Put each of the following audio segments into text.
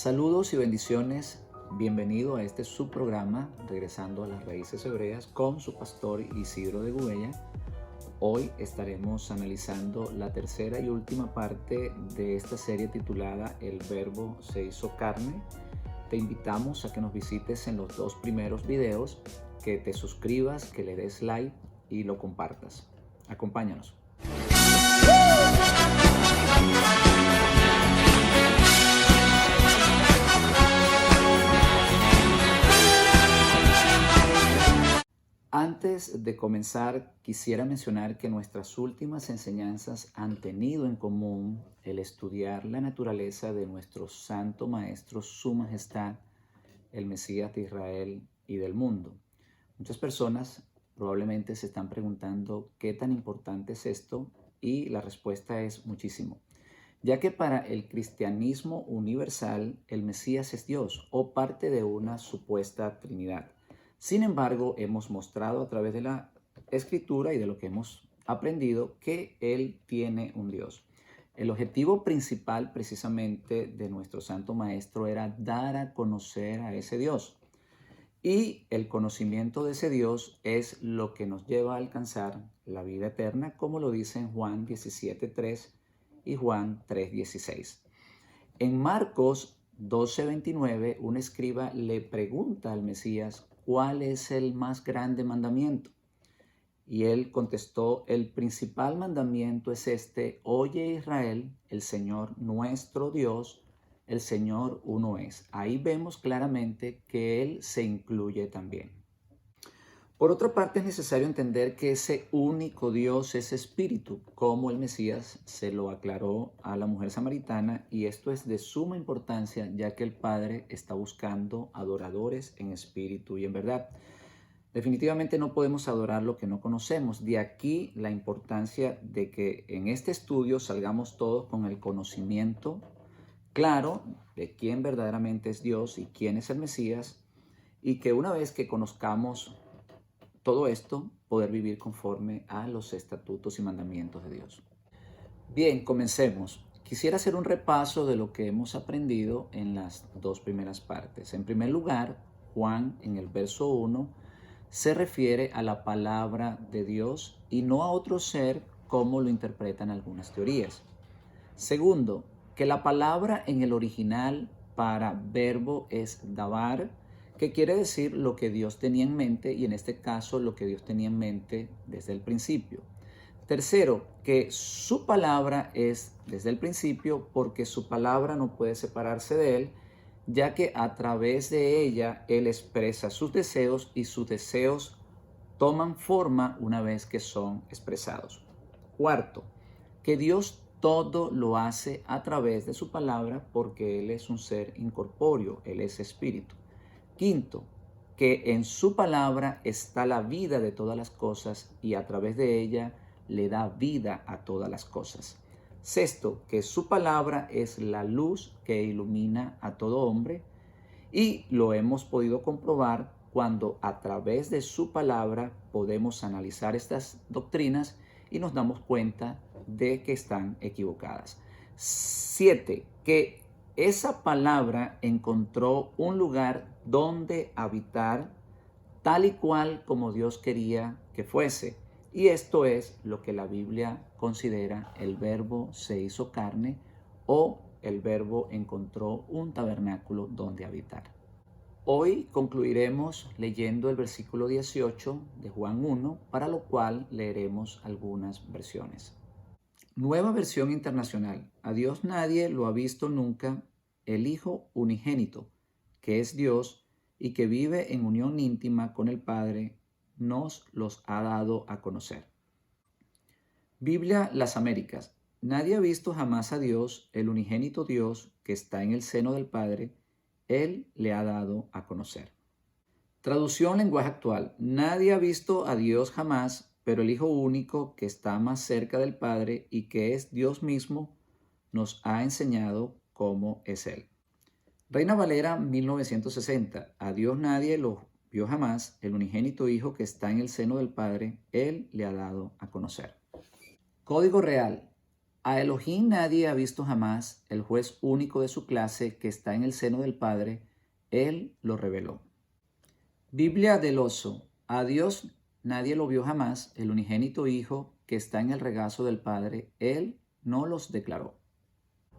Saludos y bendiciones. Bienvenido a este subprograma Regresando a las Raíces Hebreas con su pastor Isidro de Gubella. Hoy estaremos analizando la tercera y última parte de esta serie titulada El Verbo se hizo carne. Te invitamos a que nos visites en los dos primeros videos, que te suscribas, que le des like y lo compartas. Acompáñanos. Antes de comenzar, quisiera mencionar que nuestras últimas enseñanzas han tenido en común el estudiar la naturaleza de nuestro Santo Maestro, Su Majestad, el Mesías de Israel y del mundo. Muchas personas probablemente se están preguntando qué tan importante es esto, y la respuesta es muchísimo, ya que para el cristianismo universal el Mesías es Dios o parte de una supuesta Trinidad. Sin embargo, hemos mostrado a través de la Escritura y de lo que hemos aprendido que Él tiene un Dios. El objetivo principal precisamente de nuestro Santo Maestro era dar a conocer a ese Dios. Y el conocimiento de ese Dios es lo que nos lleva a alcanzar la vida eterna, como lo dicen Juan 17:3 y Juan 3:16. En Marcos 12:29, un escriba le pregunta al Mesías cuál es el más grande mandamiento. Y él contestó: el principal mandamiento es este: oye Israel, el Señor nuestro Dios, el Señor uno es. Ahí vemos claramente que Él se incluye también. Por otra parte, es necesario entender que ese único Dios es espíritu, como el Mesías se lo aclaró a la mujer samaritana, y esto es de suma importancia, ya que el Padre está buscando adoradores en espíritu y en verdad. Definitivamente no podemos adorar lo que no conocemos. De aquí la importancia de que en este estudio salgamos todos con el conocimiento claro de quién verdaderamente es Dios y quién es el Mesías, y que una vez que conozcamos todo esto, poder vivir conforme a los estatutos y mandamientos de Dios. Bien, comencemos. Quisiera hacer un repaso de lo que hemos aprendido en las dos primeras partes. En primer lugar, Juan en el verso 1 se refiere a la palabra de Dios y no a otro ser, como lo interpretan algunas teorías. Segundo, que la palabra en el original para verbo es dabar, que quiere decir lo que Dios tenía en mente, y en este caso lo que Dios tenía en mente desde el principio. Tercero, que su palabra es desde el principio, porque su palabra no puede separarse de Él, ya que a través de ella Él expresa sus deseos, y sus deseos toman forma una vez que son expresados. Cuarto, que Dios todo lo hace a través de su palabra, porque Él es un ser incorpóreo, Él es espíritu. Quinto, que en su palabra está la vida de todas las cosas, y a través de ella le da vida a todas las cosas. Sexto, que su palabra es la luz que ilumina a todo hombre, y lo hemos podido comprobar cuando a través de su palabra podemos analizar estas doctrinas y nos damos cuenta de que están equivocadas. 7. Que esa palabra encontró un lugar donde habitar, tal y cual como Dios quería que fuese. Y esto es lo que la Biblia considera el Verbo se hizo carne, o el Verbo encontró un tabernáculo donde habitar. Hoy concluiremos leyendo el versículo 18 de Juan 1, para lo cual leeremos algunas versiones. Nueva versión internacional. A Dios nadie lo ha visto nunca, el Hijo unigénito, que es Dios y que vive en unión íntima con el Padre, nos los ha dado a conocer. Biblia Las Américas. Nadie ha visto jamás a Dios, el unigénito Dios que está en el seno del Padre, Él le ha dado a conocer. Traducción lenguaje actual. Nadie ha visto a Dios jamás, pero el Hijo único que está más cerca del Padre y que es Dios mismo, nos ha enseñado cómo es Él. Reina Valera 1960. A Dios nadie lo vio jamás, el unigénito Hijo que está en el seno del Padre, Él le ha dado a conocer. Código Real. A Elohim nadie ha visto jamás, el juez único de su clase que está en el seno del Padre, Él lo reveló. Biblia del oso. A Dios nadie lo vio jamás, el unigénito Hijo que está en el regazo del Padre, Él no los declaró.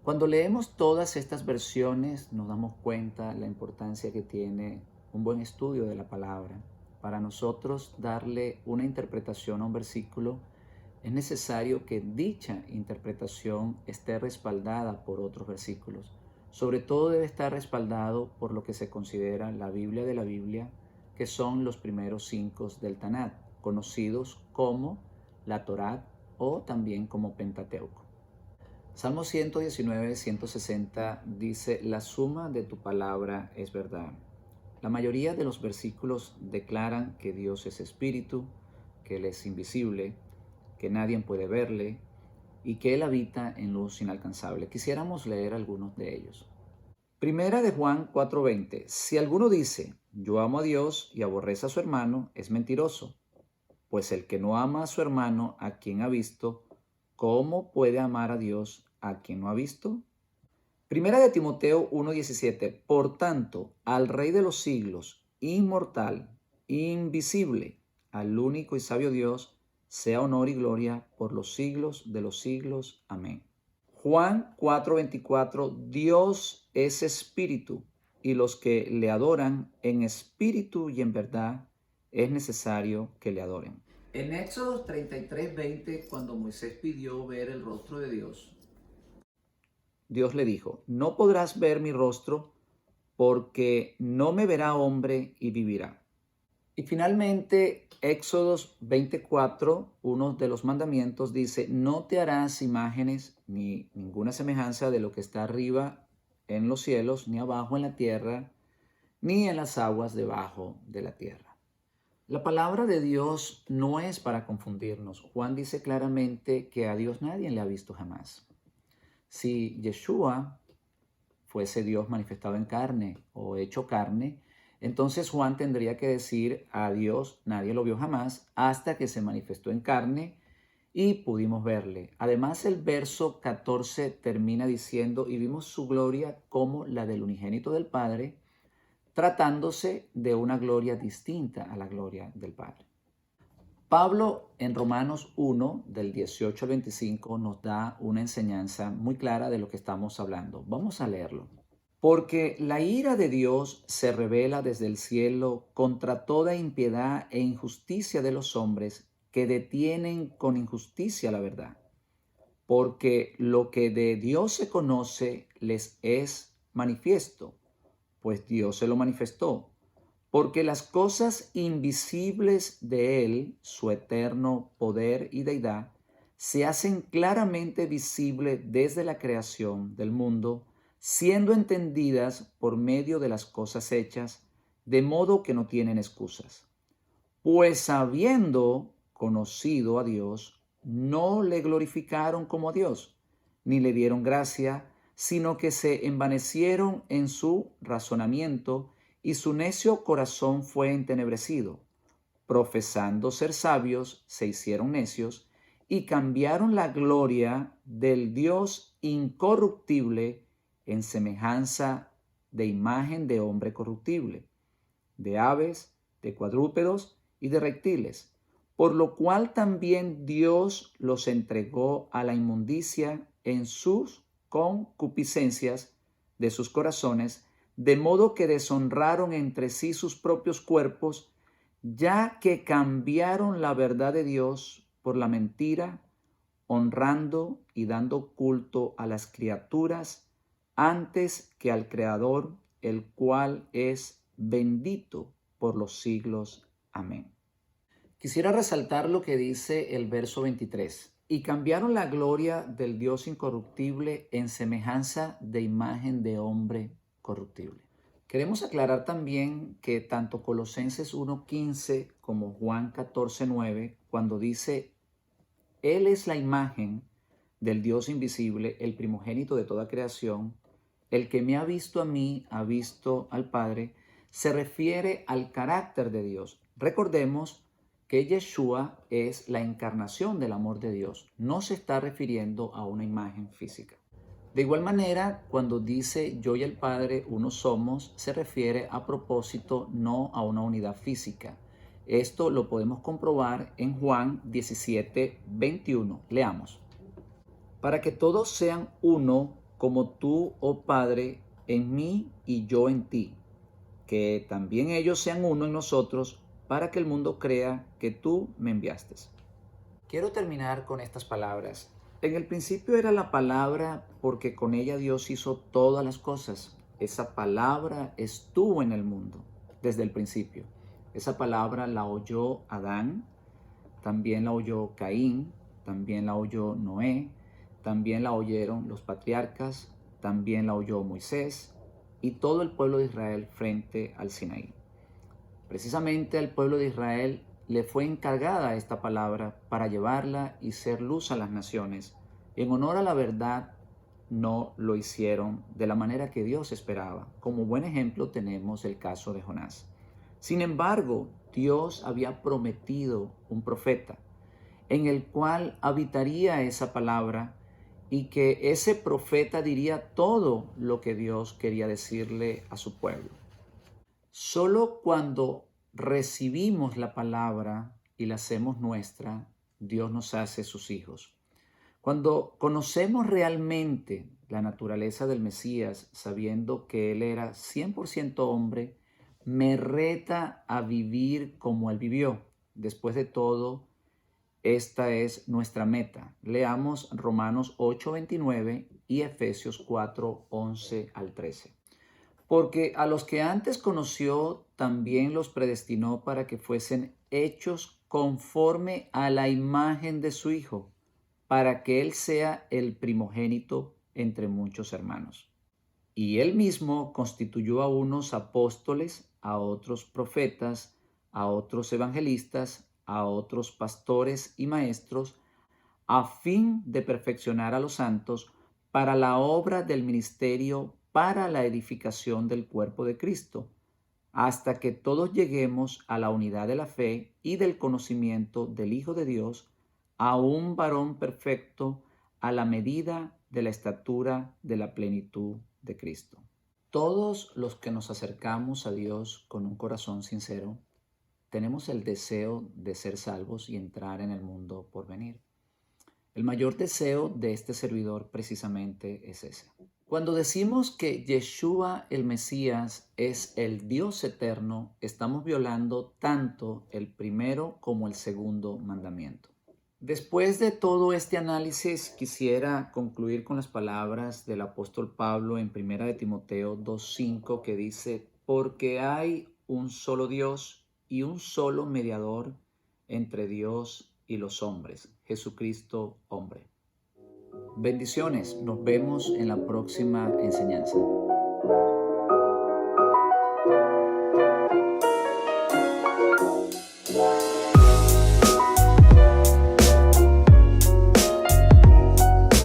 Cuando leemos todas estas versiones nos damos cuenta la importancia que tiene un buen estudio de la palabra. Para nosotros darle una interpretación a un versículo es necesario que dicha interpretación esté respaldada por otros versículos. Sobre todo debe estar respaldado por lo que se considera la Biblia de la Biblia, que son los primeros 5 del Tanat, conocidos como la Torá o también como Pentateuco. Salmo 119, 160 dice: la suma de tu palabra es verdad. La mayoría de los versículos declaran que Dios es espíritu, que Él es invisible, que nadie puede verle y que Él habita en luz inalcanzable. Quisiéramos leer algunos de ellos. Primera de Juan 4:20. Si alguno dice, yo amo a Dios y aborrece a su hermano, es mentiroso. Pues el que no ama a su hermano, a quien ha visto, ¿cómo puede amar a Dios a quien no ha visto? Primera de Timoteo 1:17. Por tanto, al Rey de los siglos, inmortal, invisible, al único y sabio Dios, sea honor y gloria por los siglos de los siglos. Amén. Juan 4:24. Dios es espíritu, y los que le adoran en espíritu y en verdad es necesario que le adoren. En Éxodo 33:20, cuando Moisés pidió ver el rostro de Dios, Dios le dijo: no podrás ver mi rostro, porque no me verá hombre y vivirá. Y finalmente, Éxodos 24, uno de los mandamientos dice: no te harás imágenes ni ninguna semejanza de lo que está arriba en los cielos, ni abajo en la tierra, ni en las aguas debajo de la tierra. La palabra de Dios no es para confundirnos. Juan dice claramente que a Dios nadie le ha visto jamás. Si Yeshua fuese Dios manifestado en carne o hecho carne, entonces Juan tendría que decir: a Dios nadie lo vio jamás hasta que se manifestó en carne y pudimos verle. Además, el verso 14 termina diciendo: y vimos su gloria como la del unigénito del Padre, tratándose de una gloria distinta a la gloria del Padre. Pablo en Romanos 1, del 18 al 25, nos da una enseñanza muy clara de lo que estamos hablando. Vamos a leerlo. Porque la ira de Dios se revela desde el cielo contra toda impiedad e injusticia de los hombres que detienen con injusticia la verdad. Porque lo que de Dios se conoce les es manifiesto, pues Dios se lo manifestó. Porque las cosas invisibles de Él, su eterno poder y deidad, se hacen claramente visibles desde la creación del mundo, siendo entendidas por medio de las cosas hechas, de modo que no tienen excusas. Pues habiendo conocido a Dios, no le glorificaron como a Dios, ni le dieron gracia, sino que se envanecieron en su razonamiento, y su necio corazón fue entenebrecido. Profesando ser sabios, se hicieron necios, y cambiaron la gloria del Dios incorruptible en semejanza de imagen de hombre corruptible, de aves, de cuadrúpedos y de reptiles, por lo cual también Dios los entregó a la inmundicia en sus concupiscencias de sus corazones, de modo que deshonraron entre sí sus propios cuerpos, ya que cambiaron la verdad de Dios por la mentira, honrando y dando culto a las criaturas antes que al Creador, el cual es bendito por los siglos. Amén. Quisiera resaltar lo que dice el verso 23. Y cambiaron la gloria del Dios incorruptible en semejanza de imagen de hombre corruptible. Queremos aclarar también que tanto Colosenses 1:15 como Juan 14:9, cuando dice: Él es la imagen del Dios invisible, el primogénito de toda creación, el que me ha visto a mí, ha visto al Padre, se refiere al carácter de Dios. Recordemos que Yeshua es la encarnación del amor de Dios. No se está refiriendo a una imagen física. De igual manera, cuando dice yo y el Padre uno somos, se refiere a propósito no a una unidad física. Esto lo podemos comprobar en Juan 17:21. Leamos. Para que todos sean uno, como tú, oh Padre, en mí y yo en ti, que también ellos sean uno en nosotros, para que el mundo crea que tú me enviaste. Quiero terminar con estas palabras. En el principio era la palabra, porque con ella Dios hizo todas las cosas. Esa palabra estuvo en el mundo desde el principio. Esa palabra la oyó Adán, también la oyó Caín, también la oyó Noé, también la oyeron los patriarcas, también la oyó Moisés y todo el pueblo de Israel frente al Sinaí. Precisamente al pueblo de Israel le fue encargada esta palabra para llevarla y ser luz a las naciones. En honor a la verdad, no lo hicieron de la manera que Dios esperaba. Como buen ejemplo tenemos el caso de Jonás. Sin embargo, Dios había prometido un profeta en el cual habitaría esa palabra y que ese profeta diría todo lo que Dios quería decirle a su pueblo. Solo cuando recibimos la palabra y la hacemos nuestra, Dios nos hace sus hijos. Cuando conocemos realmente la naturaleza del Mesías, sabiendo que Él era 100% hombre, me reta a vivir como Él vivió. Después de todo, esta es nuestra meta. Leamos Romanos 8:29 y Efesios 4:11 al 13. Porque a los que antes conoció, también los predestinó para que fuesen hechos conforme a la imagen de su Hijo, para que Él sea el primogénito entre muchos hermanos. Y Él mismo constituyó a unos apóstoles, a otros profetas, a otros evangelistas, a otros pastores y maestros, a fin de perfeccionar a los santos para la obra del ministerio, para la edificación del cuerpo de Cristo, hasta que todos lleguemos a la unidad de la fe y del conocimiento del Hijo de Dios, a un varón perfecto, a la medida de la estatura de la plenitud de Cristo. Todos los que nos acercamos a Dios con un corazón sincero, tenemos el deseo de ser salvos y entrar en el mundo por venir. El mayor deseo de este servidor precisamente es ese. Cuando decimos que Yeshua el Mesías es el Dios eterno, estamos violando tanto el primero como el segundo mandamiento. Después de todo este análisis, quisiera concluir con las palabras del apóstol Pablo en 1 de Timoteo 2:5, que dice: porque hay un solo Dios y un solo mediador entre Dios y los hombres, Jesucristo hombre. Bendiciones, nos vemos en la próxima enseñanza.